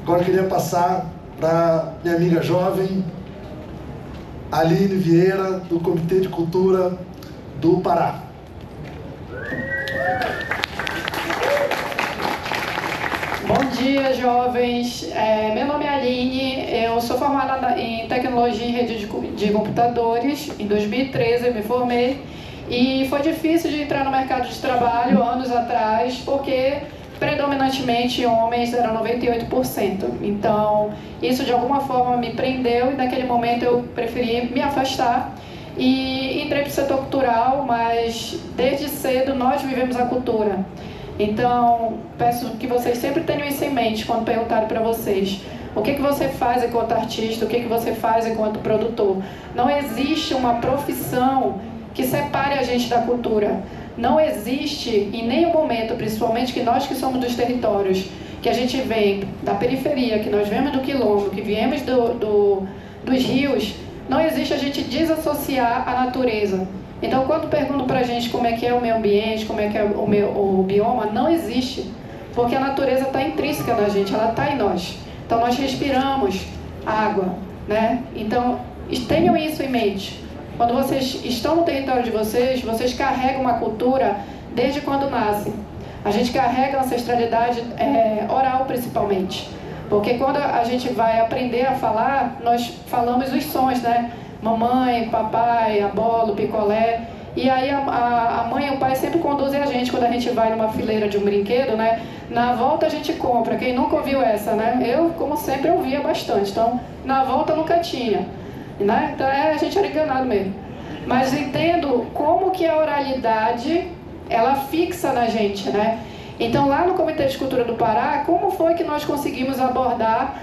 Agora eu queria passar para minha amiga jovem, Aline Vieira, do Comitê de Cultura do Pará. Bom dia, jovens. Meu nome é Aline, eu sou formada em Tecnologia e Rede de Computadores. Em 2013 eu me formei e foi difícil de entrar no mercado de trabalho anos atrás, porque predominantemente homens, eram 98%. Então, isso de alguma forma me prendeu e naquele momento eu preferi me afastar e entrei para o setor cultural, mas desde cedo nós vivemos a cultura. Então, peço que vocês sempre tenham isso em mente quando perguntarem para vocês o que você faz enquanto artista, o que você faz enquanto produtor. Não existe uma profissão que separe a gente da cultura. Não existe em nenhum momento, principalmente que nós que somos dos territórios, que a gente vem da periferia, que nós viemos do quilombo, que viemos dos rios, não existe a gente desassociar a natureza. Então, quando perguntam para a gente como é que é o meio ambiente, como é que é o bioma, não existe, porque a natureza está intrínseca na gente, ela está em nós. Então, nós respiramos água, né? Então, tenham isso em mente. Quando vocês estão no território de vocês, vocês carregam uma cultura desde quando nascem. A gente carrega a ancestralidade oral, principalmente. Porque quando a gente vai aprender a falar, nós falamos os sons, né? Mamãe, papai, abolo, picolé. E aí a mãe e o pai sempre conduzem a gente quando a gente vai numa fileira de um brinquedo, né? Na volta a gente compra. Quem nunca ouviu essa, né? Eu, como sempre, ouvia bastante. Então, na volta nunca tinha. Né? Então a gente era enganado mesmo. Mas entendo como que a oralidade ela fixa na gente, né? Então lá no Comitê de Cultura do Pará, como foi que nós conseguimos abordar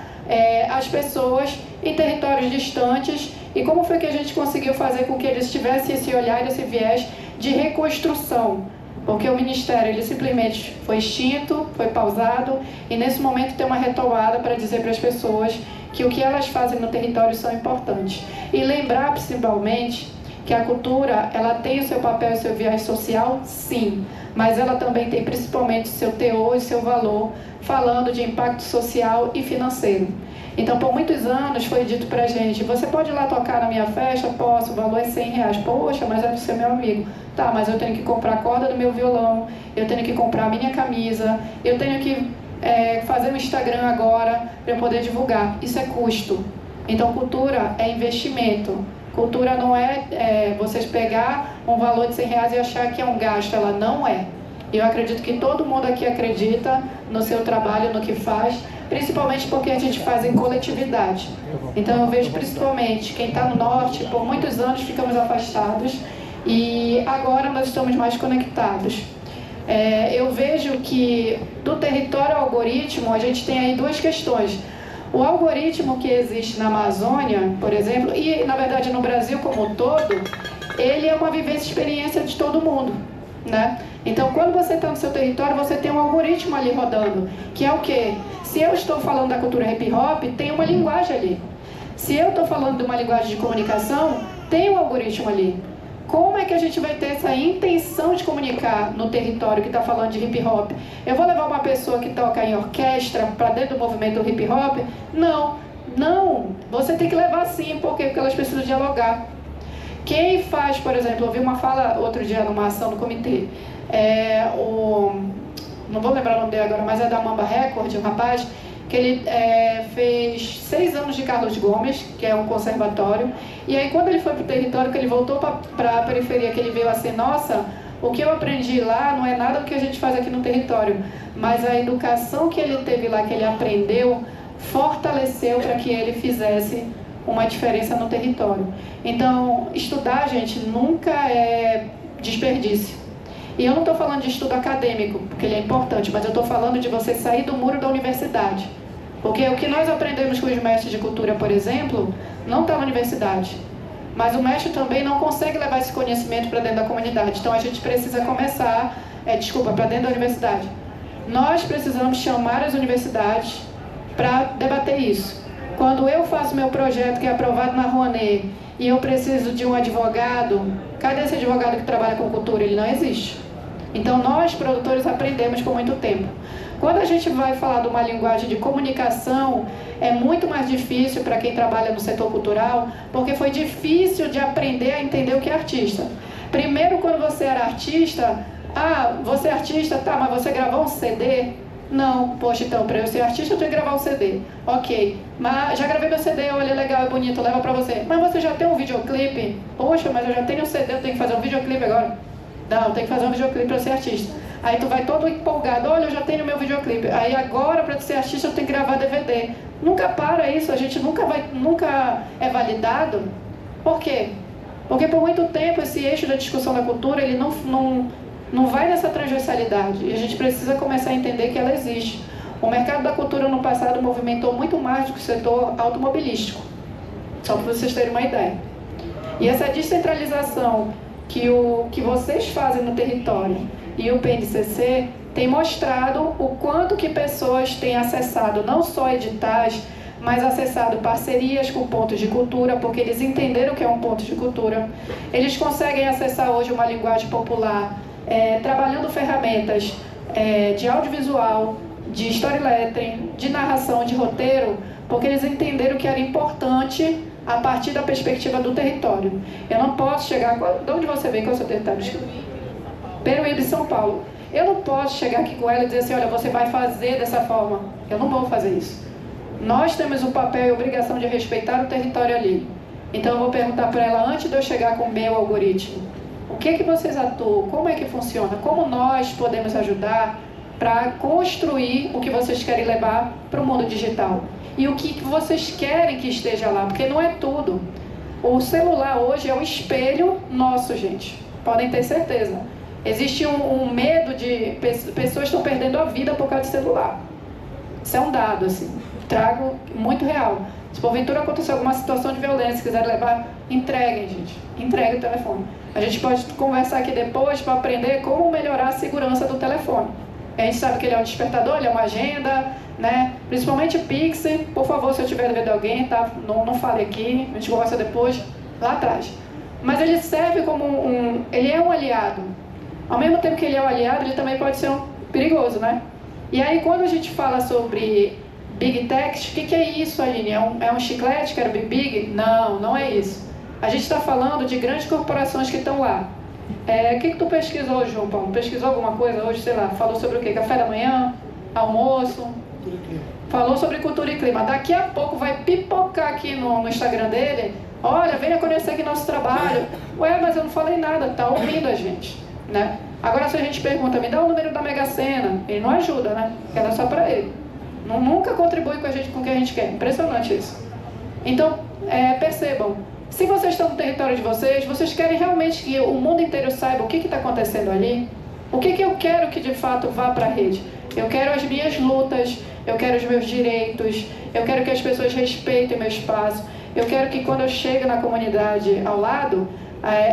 as pessoas em territórios distantes e como foi que a gente conseguiu fazer com que eles tivessem esse olhar, esse viés de reconstrução? Porque o Ministério ele simplesmente foi extinto, foi pausado e nesse momento tem uma retomada para dizer para as pessoas que o que elas fazem no território são importantes. E lembrar principalmente que a cultura ela tem o seu papel e o seu viés social, sim, mas ela também tem principalmente o seu teor e seu valor, falando de impacto social e financeiro. Então, por muitos anos foi dito pra gente, você pode ir lá tocar na minha festa? Posso, o valor é R$100. Poxa, mas é do seu meu amigo. Tá, mas eu tenho que comprar a corda do meu violão, eu tenho que comprar a minha camisa, eu tenho que fazer um Instagram agora para eu poder divulgar. Isso é custo. Então, cultura é investimento. Cultura não é vocês pegar um valor de R$100 e achar que é um gasto. Ela não é. Eu acredito que todo mundo aqui acredita no seu trabalho, no que faz, principalmente porque a gente faz em coletividade. Então eu vejo principalmente quem está no norte, por muitos anos ficamos afastados e agora nós estamos mais conectados. Eu vejo que do território ao algoritmo a gente tem aí duas questões. O algoritmo que existe na Amazônia, por exemplo, e na verdade no Brasil como um todo, ele é uma vivência e experiência de todo mundo, né? Então quando você está no seu território, você tem um algoritmo ali rodando, que é o quê? Se eu estou falando da cultura hip hop, tem uma linguagem ali. Se eu estou falando de uma linguagem de comunicação, tem um algoritmo ali. Como é que a gente vai ter essa intenção de comunicar no território que está falando de hip hop? Eu vou levar uma pessoa que toca em orquestra para dentro do movimento do hip hop? Não, não. Você tem que levar sim, porque elas precisam dialogar. Quem faz, por exemplo, eu vi uma fala outro dia numa ação no comitê, não vou lembrar o nome dele agora, mas é da Mamba Record, um rapaz, que ele fez 6 anos de Carlos Gomes, que é um conservatório, e aí quando ele foi para o território, que ele voltou para a periferia, que ele veio assim, nossa, o que eu aprendi lá não é nada do que a gente faz aqui no território, mas a educação que ele teve lá, que ele aprendeu, fortaleceu para que ele fizesse uma diferença no território. Então, estudar, gente, nunca é desperdício. E eu não estou falando de estudo acadêmico, porque ele é importante, mas eu estou falando de você sair do muro da universidade. Porque o que nós aprendemos com os mestres de cultura, por exemplo, não está na universidade. Mas o mestre também não consegue levar esse conhecimento para dentro da comunidade. Então a gente precisa começar, para dentro da universidade. Nós precisamos chamar as universidades para debater isso. Quando eu faço meu projeto que é aprovado na Rouanet e eu preciso de um advogado, cadê esse advogado que trabalha com cultura? Ele não existe. Então nós, produtores, aprendemos por muito tempo. Quando a gente vai falar de uma linguagem de comunicação, é muito mais difícil para quem trabalha no setor cultural, porque foi difícil de aprender a entender o que é artista. Primeiro, quando você era artista, você é artista, tá, mas você gravou um CD? Não, poxa, então, para eu ser artista eu tenho que gravar um CD. Ok, mas já gravei meu CD, olha, legal, é bonito, leva pra você. Mas você já tem um videoclipe? Poxa, mas eu já tenho um CD, eu tenho que fazer um videoclipe agora? Não, tem que fazer um videoclipe para ser artista. Aí tu vai todo empolgado, olha, eu já tenho meu videoclipe. Aí agora, para ser artista, eu tenho que gravar DVD. Nunca para isso, a gente nunca é validado. Por quê? Porque por muito tempo esse eixo da discussão da cultura, ele não vai nessa transversalidade. E a gente precisa começar a entender que ela existe. O mercado da cultura no passado movimentou muito mais do que o setor automobilístico. Só para vocês terem uma ideia. E essa descentralização que vocês fazem no território e o PNCC tem mostrado o quanto que pessoas têm acessado não só editais, mas acessado parcerias com pontos de cultura, porque eles entenderam que é um ponto de cultura. Eles conseguem acessar hoje uma linguagem popular, trabalhando ferramentas de audiovisual, de storytelling, de narração, de roteiro, porque eles entenderam que era importante a partir da perspectiva do território. Eu não posso chegar... De onde você vem? Qual é o seu território? Peruíbe, São Paulo. Eu não posso chegar aqui com ela e dizer assim, olha, você vai fazer dessa forma. Eu não vou fazer isso. Nós temos o papel e a obrigação de respeitar o território ali. Então eu vou perguntar para ela, antes de eu chegar com o meu algoritmo, o que vocês atuam? Como é que funciona? Como nós podemos ajudar para construir o que vocês querem levar para o mundo digital? E o que vocês querem que esteja lá? Porque não é tudo. O celular hoje é o espelho nosso, gente. Podem ter certeza. Existe um medo de... Pessoas estão perdendo a vida por causa de celular. Isso é um dado, assim. Trago muito real. Se porventura acontecer alguma situação de violência, se quiser levar, entreguem, gente. Entreguem o telefone. A gente pode conversar aqui depois para aprender como melhorar a segurança do telefone. A gente sabe que ele é um despertador, ele é uma agenda, né? Principalmente o Pix. Por favor, se eu tiver devido a alguém, tá? Não fale aqui, a gente conversa depois, lá atrás. Mas ele serve como ele é um aliado. Ao mesmo tempo que ele é um aliado, ele também pode ser perigoso, né? E aí, quando a gente fala sobre Big Tech, o que é isso, Aline? É um chiclete que era Big? Não, não é isso. A gente está falando de grandes corporações que estão lá. O que tu pesquisou, João Paulo? Pesquisou alguma coisa hoje, sei lá, falou sobre o quê? Café da manhã? Almoço? Falou sobre cultura e clima. Daqui a pouco vai pipocar aqui no Instagram dele, olha, venha conhecer aqui nosso trabalho. Ué, mas eu não falei nada, tá ouvindo a gente, né? Agora se a gente pergunta, me dá o número da Mega Sena, ele não ajuda, né? Era só para ele. Nunca contribui com a gente com o que a gente quer. Impressionante isso. Então, percebam, se vocês estão no território de vocês querem realmente que o mundo inteiro saiba o que está acontecendo ali? O que eu quero que de fato vá para a rede? Eu quero as minhas lutas, eu quero os meus direitos, eu quero que as pessoas respeitem o meu espaço, eu quero que quando eu chego na comunidade ao lado,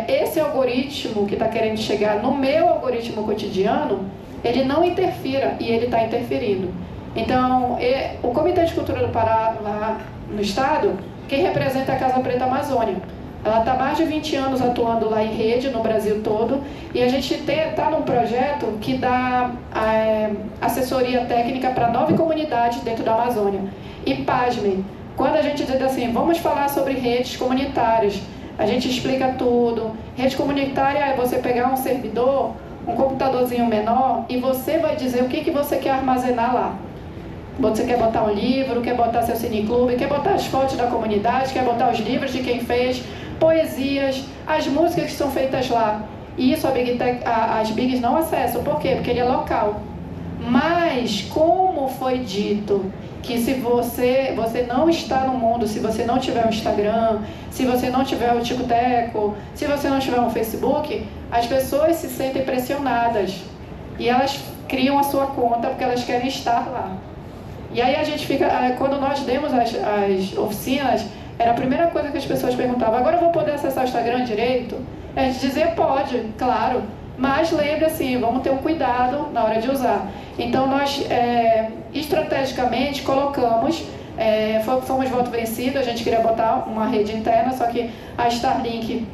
esse algoritmo que está querendo chegar no meu algoritmo cotidiano, ele não interfira, e ele está interferindo. Então, o Comitê de Cultura do Pará, lá no estado, quem representa é a Casa Preta Amazônia. Ela está há mais de 20 anos atuando lá em rede, no Brasil todo, e a gente está num projeto que dá assessoria técnica para 9 comunidades dentro da Amazônia. E pasmem, quando a gente diz assim, vamos falar sobre redes comunitárias, a gente explica tudo. Rede comunitária é você pegar um servidor, um computadorzinho menor, e você vai dizer o que você quer armazenar lá. Você quer botar um livro, quer botar seu cineclube, quer botar as fotos da comunidade, quer botar os livros de quem fez, poesias, as músicas que são feitas lá. E isso as Bigs não acessam. Por quê? Porque ele é local. Mas, como foi dito, que se você não está no mundo, se você não tiver um Instagram, se você não tiver o TikTok, se você não tiver um Facebook, as pessoas se sentem pressionadas. E elas criam a sua conta porque elas querem estar lá. E aí a gente fica, quando nós demos as oficinas, era a primeira coisa que as pessoas perguntavam, agora eu vou poder acessar o Instagram direito? A gente dizia, pode, claro, mas lembre assim, vamos ter um cuidado na hora de usar. Então nós, estrategicamente, colocamos, fomos voto vencido, a gente queria botar uma rede interna, só que a Starlink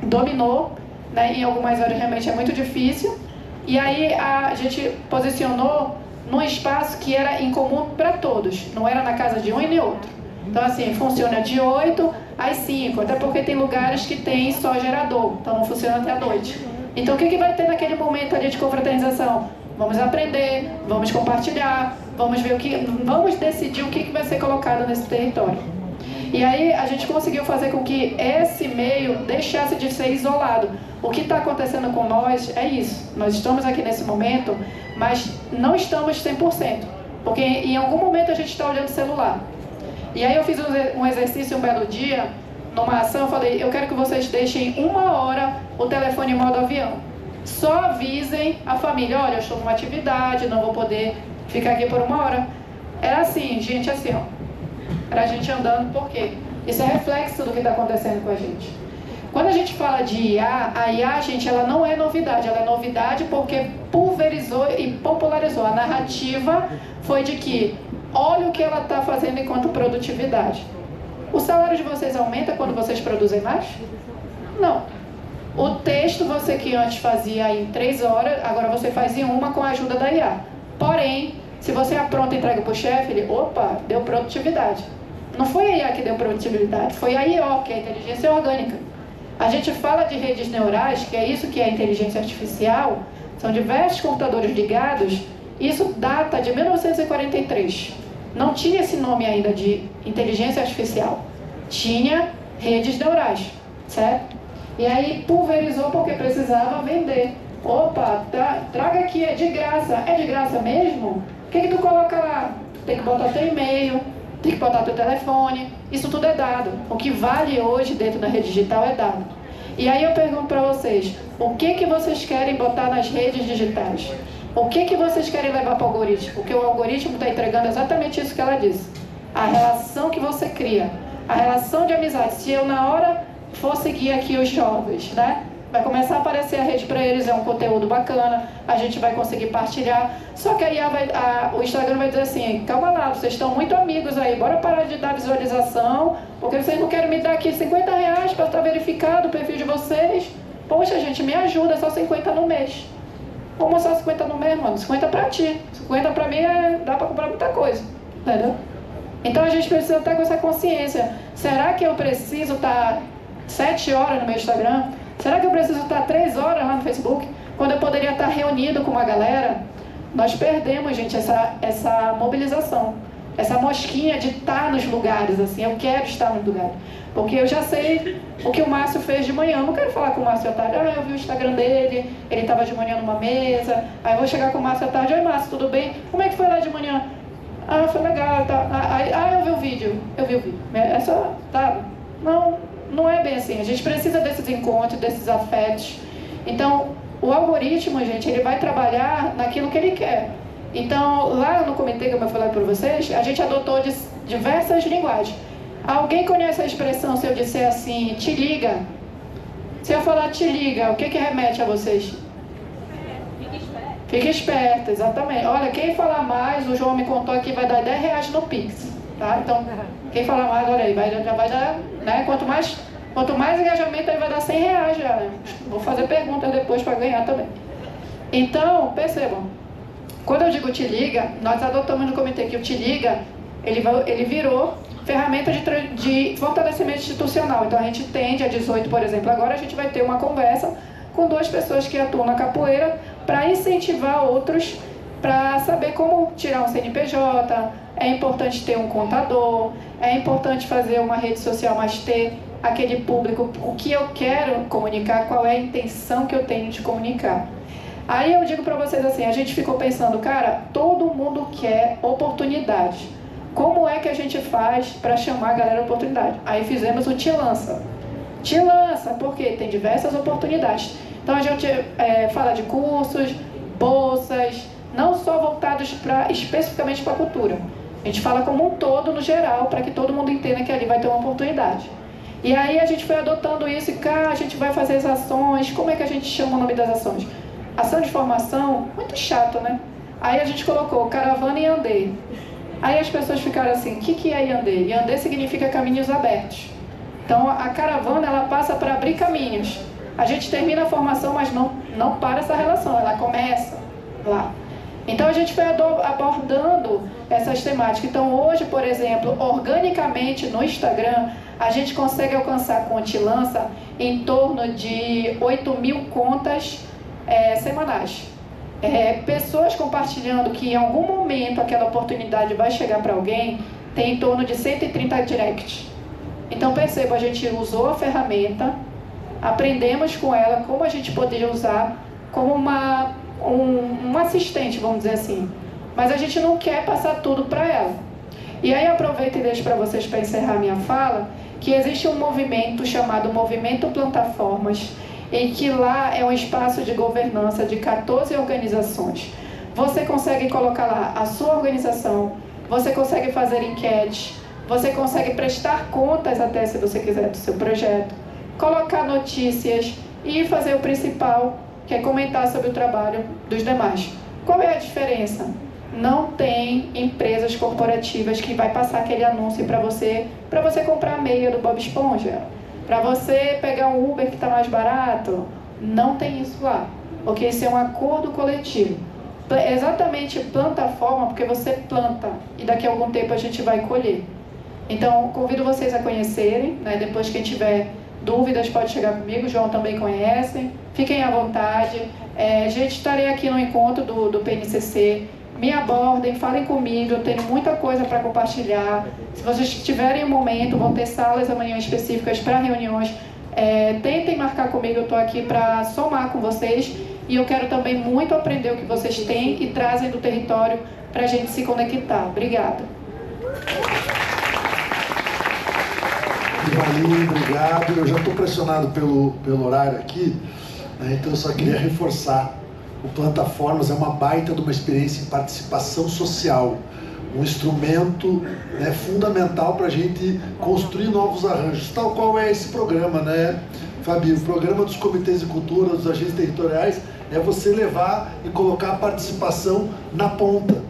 dominou, né, em algumas áreas realmente é muito difícil, e aí a gente posicionou num espaço que era em comum para todos, não era na casa de um e nem outro. Então assim, funciona de 8 às 5, até porque tem lugares que tem só gerador, então não funciona até a noite. Então o que vai ter naquele momento ali de confraternização? Vamos aprender, vamos compartilhar, vamos ver vamos decidir o que vai ser colocado nesse território. E aí a gente conseguiu fazer com que esse meio deixasse de ser isolado. O que está acontecendo com nós é isso. Nós estamos aqui nesse momento, mas não estamos 100%. Porque em algum momento a gente está olhando o celular. E aí eu fiz um exercício um belo dia, numa ação, eu falei, eu quero que vocês deixem 1 hora o telefone em modo avião. Só avisem a família, olha, eu estou numa atividade, não vou poder ficar aqui por 1 hora. Era assim, gente, assim, ó. Era a gente andando, por quê? Isso é reflexo do que está acontecendo com a gente. Quando a gente fala de IA, a IA, gente, ela não é novidade. Ela é novidade porque pulverizou e popularizou. A narrativa foi de que, olha o que ela está fazendo enquanto produtividade. O salário de vocês aumenta quando vocês produzem mais? Não. O texto, você que antes fazia em 3 horas, agora você faz em 1 com a ajuda da IA. Porém, se você apronta e entrega para o chefe, ele, opa, deu produtividade. Não foi a IA que deu produtividade, foi a IO, que é a inteligência orgânica. A gente fala de redes neurais, que é isso que é a inteligência artificial, são diversos computadores ligados, isso data de 1943. Não tinha esse nome ainda de inteligência artificial, tinha redes neurais, certo? E aí pulverizou porque precisava vender. Opa, traga aqui, é de graça mesmo? O que tu coloca lá? Tem que botar teu e-mail, tem que botar teu telefone, isso tudo é dado. O que vale hoje dentro da rede digital é dado. E aí eu pergunto para vocês, o que vocês querem botar nas redes digitais? O que vocês querem levar para o algoritmo? Porque o algoritmo está entregando exatamente isso que ela disse. A relação que você cria, a relação de amizade. Se eu na hora for seguir aqui os jovens, né? Vai começar a aparecer a rede para eles, é um conteúdo bacana, a gente vai conseguir partilhar. Só que aí o Instagram vai dizer assim, calma lá, vocês estão muito amigos aí, bora parar de dar visualização, porque vocês não querem me dar aqui R$50 para estar verificado o perfil de vocês. Poxa, gente, me ajuda, só 50 no mês. Como só 50 no mês, mano? 50 para ti, 50 para mim dá para comprar muita coisa, entendeu? Então a gente precisa estar com essa consciência. Será que eu preciso estar 7 horas no meu Instagram? Será que eu preciso estar 3 horas lá no Facebook, quando eu poderia estar reunido com uma galera? Nós perdemos, gente, essa mobilização, essa mosquinha de estar nos lugares, assim, eu quero estar nos lugares. Porque eu já sei o que o Márcio fez de manhã, eu não quero falar com o Márcio à tarde, eu vi o Instagram dele, ele estava de manhã numa mesa, aí eu vou chegar com o Márcio à tarde, oi Márcio, tudo bem? Como é que foi lá de manhã? Foi legal, tá. Eu vi o vídeo, é só, tá, não é bem assim, a gente precisa desses encontros, desses afetos. Então, o algoritmo, gente, ele vai trabalhar naquilo que ele quer. Então, lá no comitê, como eu falei para vocês, a gente adotou diversas linguagens. Alguém conhece a expressão, se eu disser assim, te liga? Se eu falar te liga, o que remete a vocês? Fique esperto, exatamente. Olha, quem falar mais, o João me contou aqui, vai dar R$10 no Pix. Tá? Então, quem falar mais, olha aí, já vai dar, né? Quanto mais engajamento, aí vai dar R$100 já, né? Vou fazer perguntas depois para ganhar também. Então, percebam, quando eu digo te liga, nós adotamos no comitê que o te liga, ele virou ferramenta de fortalecimento institucional. Então a gente tem, dia 18, por exemplo, agora a gente vai ter uma conversa com 2 pessoas que atuam na capoeira para incentivar outros para saber como tirar um CNPJ, é importante ter um contador, é importante fazer uma rede social, mas ter aquele público, o que eu quero comunicar, qual é a intenção que eu tenho de comunicar. Aí eu digo para vocês assim, a gente ficou pensando, cara, todo mundo quer oportunidade. Como é que a gente faz para chamar a galera à oportunidade? Aí fizemos o Te Lança. Te Lança, porque tem diversas oportunidades. Então a gente fala de cursos, bolsas, não só voltados especificamente para a cultura. A gente fala como um todo, no geral, para que todo mundo entenda que ali vai ter uma oportunidade. E aí a gente foi adotando isso e cá a gente vai fazer as ações. Como é que a gente chama o nome das ações? Ação de formação, muito chato, né? Aí a gente colocou Caravana Yandê. Aí as pessoas ficaram assim, o que é Yandê? Yandê significa caminhos abertos. Então a caravana, ela passa para abrir caminhos. A gente termina a formação, mas não para essa relação, ela começa lá. Então a gente foi abordando essas temáticas. Então hoje, por exemplo, organicamente no Instagram, a gente consegue alcançar com o Te Lança em torno de 8.000 contas semanais. Pessoas compartilhando que em algum momento aquela oportunidade vai chegar para alguém, tem em torno de 130 directs. Então perceba, a gente usou a ferramenta, aprendemos com ela como a gente poderia usar como um assistente, vamos dizer assim. Mas a gente não quer passar tudo para ela. E aí aproveito e deixo para vocês, para encerrar minha fala, que existe um movimento chamado Movimento Plantaformas, em que lá é um espaço de governança de 14 organizações. Você consegue colocar lá a sua organização, você consegue fazer enquete, você consegue prestar contas até, se você quiser, do seu projeto, colocar notícias e fazer o principal, que é comentar sobre o trabalho dos demais. Qual é a diferença? Não tem empresas corporativas que vai passar aquele anúncio para você comprar a meia do Bob Esponja, para você pegar um Uber que está mais barato. Não tem isso lá, porque isso é um acordo coletivo. Exatamente plataforma, porque você planta e daqui a algum tempo a gente vai colher. Então, convido vocês a conhecerem, né? Depois quem tiver dúvidas pode chegar comigo, o João também conhece. Fiquem à vontade. Gente, estarei aqui no encontro do PNCC. Me abordem, falem comigo, eu tenho muita coisa para compartilhar. Se vocês tiverem um momento, vão ter salas amanhã específicas para reuniões. Tentem marcar comigo, eu estou aqui para somar com vocês. E eu quero também muito aprender o que vocês têm e trazem do território para a gente se conectar. Obrigada. Valinho, obrigado. Eu já estou pressionado pelo horário aqui, né? Então eu só queria reforçar. O Plantaformas é uma baita de uma experiência em participação social, um instrumento, né, fundamental para a gente construir novos arranjos, tal qual é esse programa, né, Fabi? O programa dos comitês de cultura, dos agentes territoriais, é você levar e colocar a participação na ponta.